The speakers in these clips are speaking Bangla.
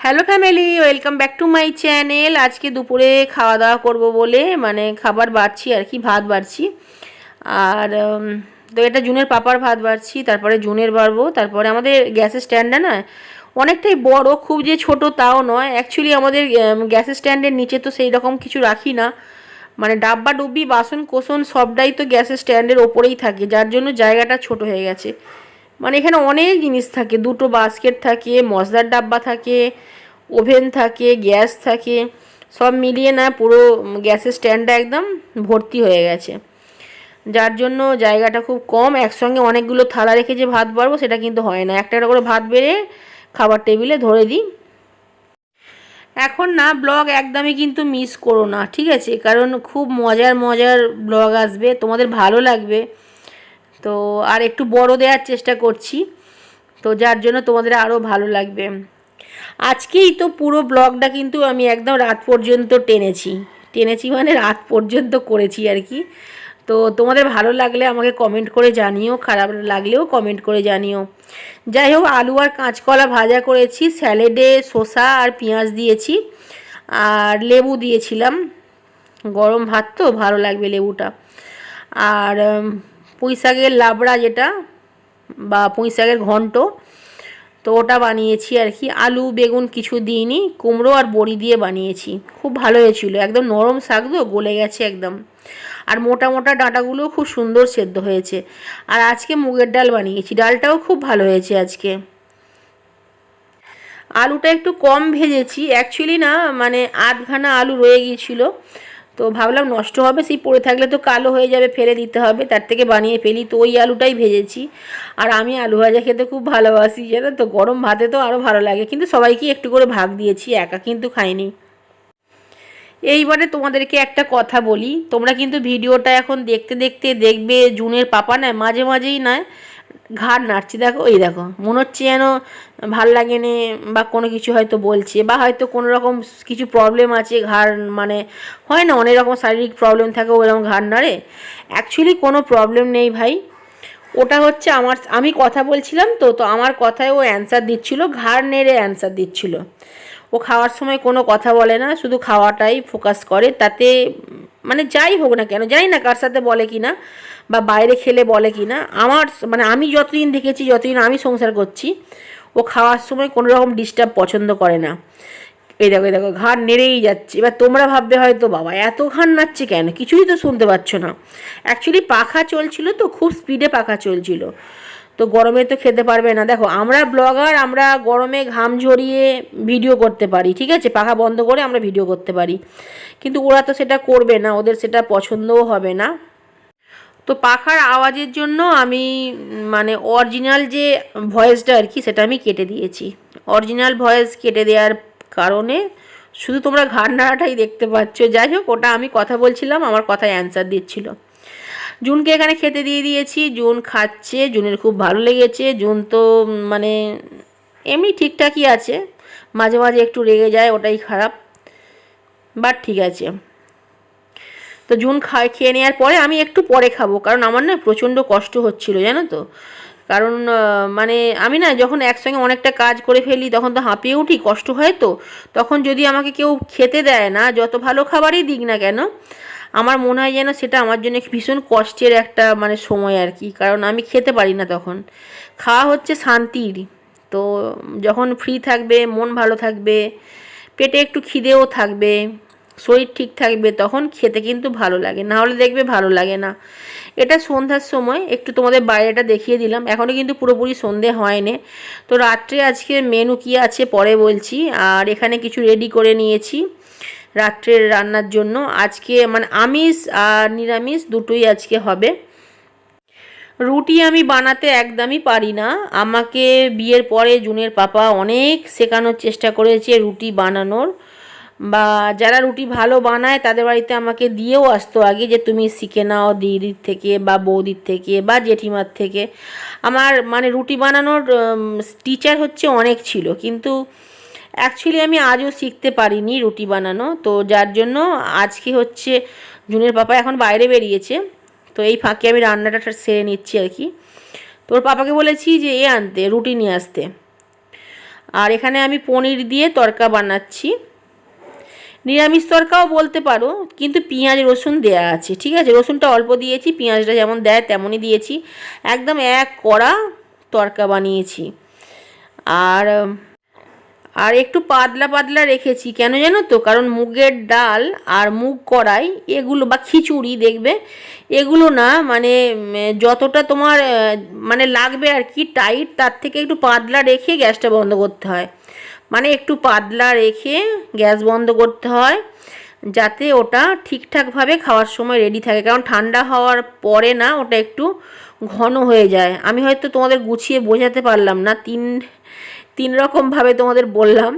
Hello family, welcome back to my channel. আজকে দুপুরে খাওয়া দাওয়া করব বলে খাবার বাড়ছি আর কি, ভাত বাড়ছি। আর তো এটা জুনের পাপার ভাত বাড়ছি, তারপরে জুনের বাড়বো। তারপরে আমাদের গ্যাসের স্ট্যান্ডটা না অনেকটাই বড়, খুব যে ছোট তাও নয়। অ্যাকচুয়ালি আমাদের গ্যাসের স্ট্যান্ডের নিচে তো সেই রকম কিছু রাখি না, ডাব্বা ডুব্বি বাসন কোসন সবটাই তো গ্যাসের স্ট্যান্ডের ওপরেই থাকে, যার জন্য জায়গাটা ছোট হয়ে গেছে। এখানে অনেক জিনিস থাকে, দুটো বাস্কেট থাকে, মশলার ডাব্বা থাকে, ওভেন থাকে, গ্যাস থাকে, সব মিলিয়ে না পুরো গ্যাসের স্ট্যান্ডটা একদম ভর্তি হয়ে গেছে, যার জন্য জায়গাটা খুব কম। একসঙ্গে অনেকগুলো থালা রেখে যে ভাত বাড়বো সেটা কিন্তু হয় না, একটা একটা করে ভাত বেড়ে খাবার টেবিলে ধরে দিই। এখন না ব্লগ একদমই কিন্তু মিস করো না, ঠিক আছে? কারণ খুব মজার মজার ব্লগ আসবে, তোমাদের ভালো লাগবে। তো আর একটু বড় দেওয়ার চেষ্টা করছি, তো যার জন্য তোমাদের আরও ভালো লাগবে। আজকেই তো পুরো ব্লগটা কিন্তু আমি একদম রাত পর্যন্ত টেনেছি টেনেছি রাত পর্যন্ত করেছি আর কি। তো তোমাদের ভালো লাগলে আমাকে কমেন্ট করে জানিও, খারাপ লাগলেও কমেন্ট করে জানিও। যাই হোক, আলু আর কাঁচকলা ভাজা করেছি, স্যালেডে শসা আর পেঁয়াজ দিয়েছি, আর লেবু দিয়েছিলাম। গরম ভাত তো ভালো লাগবে লেবুটা। আর পুঁই শাকের লাবড়া যেটা, বা পুঁই শাকের ঘন্ট, তো ওটা বানিয়েছি আর কি। আলু বেগুন কিছু দিইনি, কুমড়ো আর বড়ি দিয়ে বানিয়েছি, খুব ভালো হয়েছিল। একদম নরম শাক তো, গলে গেছে একদম। আর মোটা মোটা ডাঁটাগুলোও খুব সুন্দর সেদ্ধ হয়েছে। আর আজকে মুগের ডাল বানিয়েছি, ডালটাও খুব ভালো হয়েছে আজকে। আলুটা একটু কম ভেজেছি অ্যাকচুয়ালি, না আধখানা আলু রয়ে গিয়েছিলো, তো ভাবলাম নষ্ট হবে, সেই পড়ে থাকলে তো কালো হয়ে যাবে, ফেলে দিতে হবে, তার থেকে বানিয়ে ফেলি, তো ওই আলুটাই ভেজেছি। আর আমি আলু ভাজা খেতে খুব ভালোবাসি, জানো তো, গরম ভাতে তো আরও ভালো লাগে। কিন্তু সবাইকে একটু করে ভাগ দিয়েছি, একা কিন্তু খাইনি। এইবারে তোমাদেরকে একটা কথা বলি, তোমরা কিন্তু ভিডিওটা এখন দেখতে দেখতে দেখবে জুনের পাপা না মাঝে মাঝেই না ঘাড় নাড়ছে। দেখো, এই দেখো, মনে হচ্ছে যেন ভাল লাগে নে, বা কোনো কিছু হয়তো বলছে, বা হয়তো কোনো রকম কিছু প্রবলেম আছে ঘাড়, হয় না অনেক রকম শারীরিক প্রবলেম থাকে, ওইরকম ঘাড় নাড়ে। অ্যাকচুয়ালি কোনো প্রবলেম নেই ভাই, ওটা হচ্ছে আমি কথা বলছিলাম তো তো আমার কথায় ও অ্যান্সার দিচ্ছিল, ঘাড় নেড়ে অ্যান্সার দিচ্ছিল। ও খাওয়ার সময় কোনো কথা বলে না, শুধু খাওয়াটাই ফোকাস করে। তাতে যাই হোক না কেন, জানি না কার সাথে বলে কি না, বা বাইরে খেলে বলে কি না, আমার আমি যতদিন দেখেছি, যতদিন আমি সংসার করছি, ও খাওয়ার সময় কোনো রকম ডিস্টার্ব পছন্দ করে না। এই দেখো, এই দেখো, ঘাড় নেড়েই যাচ্ছে। এবার তোমরা ভাববে হয়তো বাবা এত ঘাড় নাড়ছে কেন, কিছুই তো শুনতে পাচ্ছ না। অ্যাকচুয়ালি পাখা চলছিল তো, খুব স্পিডে পাখা চলছিল, তো গরমে তো খেতে পারবে না। দেখো, আমরা ব্লগার, আমরা গরমে ঘাম ঝরিয়ে ভিডিও করতে পারি, ঠিক আছে, পাখা বন্ধ করে আমরা ভিডিও করতে পারি, কিন্তু ওরা তো সেটা করবে না, ওদের সেটা পছন্দও হবে না। তো পাখার আওয়াজের জন্য আমি অরিজিনাল যে ভয়েসটা আর কি, সেটা আমি কেটে দিয়েছি। অরিজিনাল ভয়েস কেটে দেওয়ার কারণে শুধু তোমরা ঘাড় নাড়াটাই দেখতে পাচ্ছ। যাই হোক, ওটা আমি কথা বলছিলাম, আমার কথায় অ্যান্সার দিচ্ছিল। জুনকে এখানে খেতে দিয়ে দিয়েছি, জুন খাচ্ছে, জুনের খুব ভালো লেগেছে। জুন তো এমনি ঠিকঠাকই আছে, মাঝে মাঝে একটু রেগে যায়, ওটাই খারাপ, বাট ঠিক আছে। তো জুন খেয়ে নেওয়ার পরে আমি একটু পরে খাবো, কারণ আমার না প্রচণ্ড কষ্ট হচ্ছিল, জানো তো। কারণ আমি না যখন একসঙ্গে অনেকটা কাজ করে ফেলি, তখন তো হাঁপিয়ে উঠি, কষ্ট হয়। তো তখন যদি আমাকে কেউ খেতে দেয় না, যত ভালো খাবারই দিক না কেন, আমার মনে হয় যেন সেটা আমার জন্য ভীষণ কষ্টের একটা সময় আর কি। কারণ আমি খেতে পারি না তখন। খাওয়া হচ্ছে শান্তির। তো যখন ফ্রি থাকবে, মন ভালো থাকবে, পেটে একটু খিদেও থাকবে, শরীর ঠিক থাকবে, তখন খেতে কিন্তু ভালো লাগে, না হলে দেখবে ভালো লাগে না। এটা সন্ধ্যার সময় একটু তোমাদের বাইরেটা দেখিয়ে দিলাম, এখনও কিন্তু পুরোপুরি সন্ধে হয়নি। তো রাত্রে আজকে মেনু কী আছে পরে বলছি। আর এখানে কিছু রেডি করে নিয়েছি রাত্রের রান্নার জন্য। আজকে আমিষ আর নিরামিষ দুটোই আজকে হবে। রুটি আমি বানাতে একদমই পারি না, আমাকে বিয়ের পরে জুনের পাপা অনেক শেখানোর চেষ্টা করেছে রুটি বানানোর, বা যারা রুটি ভালো বানায় তাদের বাড়িতে আমাকে দিয়েও আসতো আগে, যে তুমি শিখে নাও দিদির থেকে বা বৌদির থেকে বা জেঠিমার থেকে। আমার রুটি বানানোর টিচার হচ্ছে অনেক ছিল, কিন্তু অ্যাকচুয়ালি আমি আজও শিখতে পারিনি রুটি বানানো। তো যার জন্য আজকে হচ্ছে জুনের পাপা এখন বাইরে বেরিয়েছে, তো এই ফাঁকে আমি রান্নাটা সেরে নিচ্ছি আর কি। তোর পাপাকে বলেছি যে আনতে রুটি নিয়ে আসতে। আর এখানে আমি পনির দিয়ে তরকা বানাচ্ছি, নিরামিষ তরকাও বলতে পারো, কিন্তু পেঁয়াজ রসুন দেয়া আছে, ঠিক আছে। রসুনটা অল্প দিয়েছি, পেঁয়াজটা যেমন দেয় তেমনই দিয়েছি, একদম এক কড়া তরকা বানিয়েছি। আর আর একটু পাতলা পাতলা রেখেছি, কেন জানো তো, কারণ মুগের ডাল আর মুগ কড়াই এগুলো বা খিচুড়ি দেখবে এগুলো না মানে যতটা তোমার মানে লাগবে আর কি টাইট, তার থেকে একটু পাতলা রেখে গ্যাসটা বন্ধ করতে হয়। মানে একটু পাতলা রেখে গ্যাস বন্ধ করতে হয়, যাতে ওটা ঠিকঠাকভাবে খাওয়ার সময় রেডি থাকে, কারণ ঠান্ডা হওয়ার পরে না ওটা একটু ঘন হয়ে যায়। আমি হয়তো তোমাদের গুছিয়ে বোঝাতে পারলাম না, তিন রকমভাবে তোমাদের বললাম,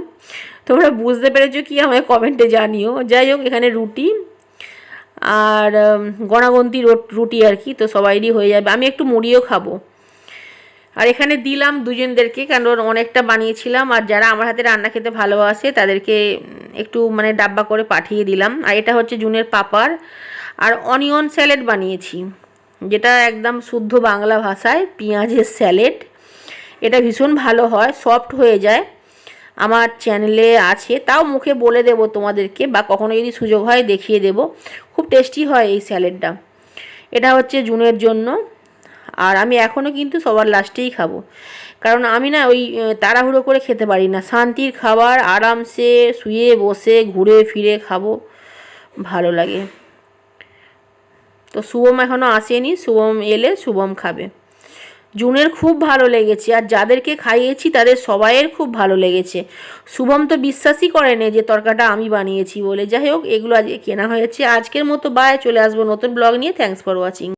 তোমরা বুঝতে পেরেছো কি আমায় কমেন্টে জানিও। যাই হোক, এখানে রুটি আর গণাগন্তি রুটি আর কি, তো সবাইরই হয়ে যাবে, আমি একটু মুড়িও খাবো। আর এখানে দিলাম দুজনদেরকে, কারণ অনেকটা বানিয়েছিলাম, আর যারা আমার হাতে রান্না খেতে ভালোবাসে তাদেরকে একটু মানে ডাব্বা করে পাঠিয়ে দিলাম। আর এটা হচ্ছে জুনের পাপার, আর অনিয়ন স্যালাড বানিয়েছি, যেটা একদম শুদ্ধ বাংলা ভাষায় পেঁয়াজের স্যালাড। এটা ভীষণ ভালো হয়, সফট হয়ে যায়। আমার চ্যানেলে আছে, তাও মুখে বলে দেব তোমাদেরকে, বা কখনো যদি সুযোগ হয় দেখিয়ে দেব। খুব টেস্টি হয় এই স্যালাডটা। এটা হচ্ছে জুনের জন্য, আর আমি এখনও কিন্তু সবার লাস্টেই খাবো, কারণ আমি না ওই তাড়াহুড়ো করে খেতে পারি না, শান্তির খাবার আরামসে শুয়ে বসে ঘুরে ফিরে খাবো, ভালো লাগে। তো শুভম এখনও আসেনি, শুভম এলে শুভম খাবে। জুনের খুব ভালো লেগেছে, আর যাদেরকে খাইয়েছি তাদের সবাইয়ের খুব ভালো লেগেছে। শুভম তো বিশ্বাসই করেনি যে তরকাটা আমি বানিয়েছি বলে। যাই হোক, এগুলো আজকে কেনা হয়েছে। আজকের মতো বাই, চলে আসবো নতুন ব্লগ নিয়ে। Thanks for watching.